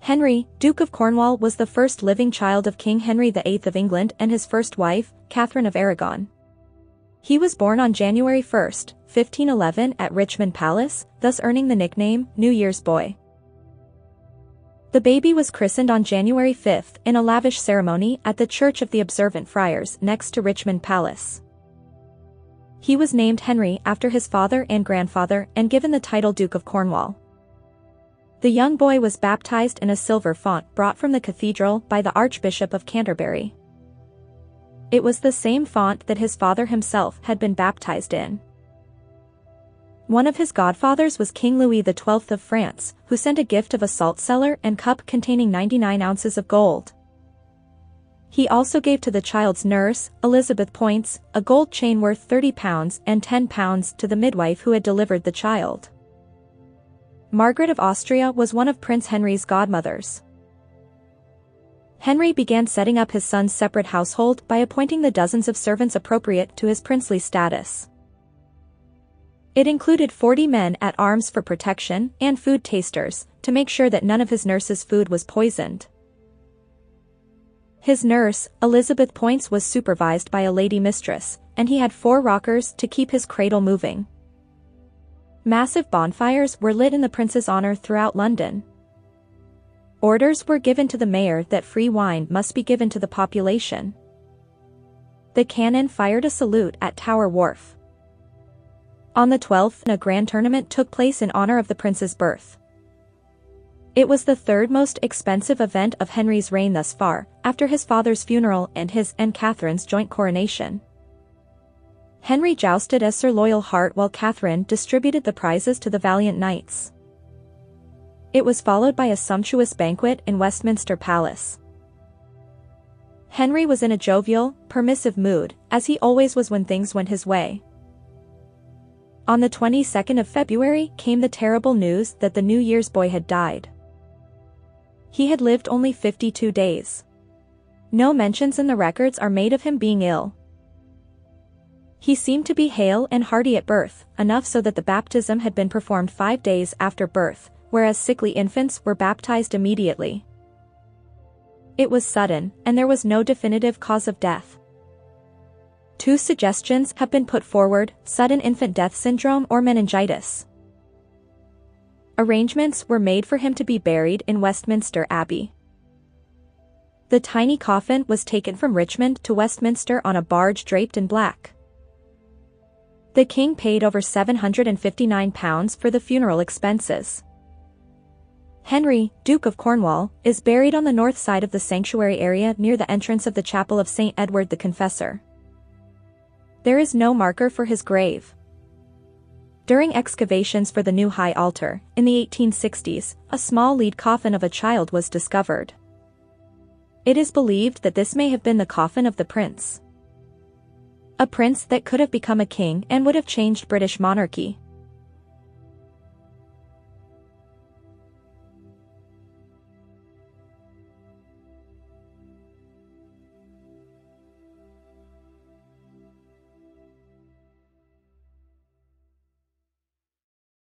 Henry, Duke of Cornwall, was the first living child of King Henry VIII of England and his first wife, Catherine of Aragon. He was born on January 1, 1511 at Richmond Palace, thus earning the nickname New Year's Boy. The baby was christened on January 5 in a lavish ceremony at the Church of the Observant Friars next to Richmond Palace. He was named Henry after his father and grandfather and given the title Duke of Cornwall. The young boy was baptized in a silver font brought from the cathedral by the Archbishop of Canterbury. It was the same font that his father himself had been baptized in. One of his godfathers was King Louis XII of France, who sent a gift of a salt cellar and cup containing 99 ounces of gold. He also gave to the child's nurse, Elizabeth Poyntz, a gold chain worth £30 and £10 to the midwife who had delivered the child. Margaret of Austria was one of Prince Henry's godmothers. Henry began setting up his son's separate household by appointing the dozens of servants appropriate to his princely status. It included 40 men at arms for protection and food tasters, to make sure that none of his nurse's food was poisoned. His nurse, Elizabeth Poyntz, was supervised by a lady mistress, and he had 4 rockers to keep his cradle moving. Massive bonfires were lit in the prince's honor throughout London. Orders were given to the mayor that free wine must be given to the population. The cannon fired a salute at Tower Wharf. On the 12th, a grand tournament took place in honor of the prince's birth. It was the third most expensive event of Henry's reign thus far, after his father's funeral and his and Catherine's joint coronation. Henry jousted as Sir Loyal Heart while Catherine distributed the prizes to the valiant knights. It was followed by a sumptuous banquet in Westminster Palace. Henry was in a jovial, permissive mood, as he always was when things went his way. On the 22nd of February came the terrible news that the New Year's boy had died. He had lived only 52 days. No mentions in the records are made of him being ill. He seemed to be hale and hearty at birth, enough so that the baptism had been performed 5 days after birth, whereas sickly infants were baptized immediately. It was sudden, and there was no definitive cause of death. 2 suggestions have been put forward: sudden infant death syndrome or meningitis. Arrangements were made for him to be buried in Westminster Abbey. The tiny coffin was taken from Richmond to Westminster on a barge draped in black. The king paid over £759 for the funeral expenses. Henry, Duke of Cornwall, is buried on the north side of the sanctuary area near the entrance of the chapel of St. Edward the Confessor. There is no marker for his grave. During excavations for the new high altar, in the 1860s, a small lead coffin of a child was discovered. It is believed that this may have been the coffin of the prince. A prince that could have become a king and would have changed British monarchy.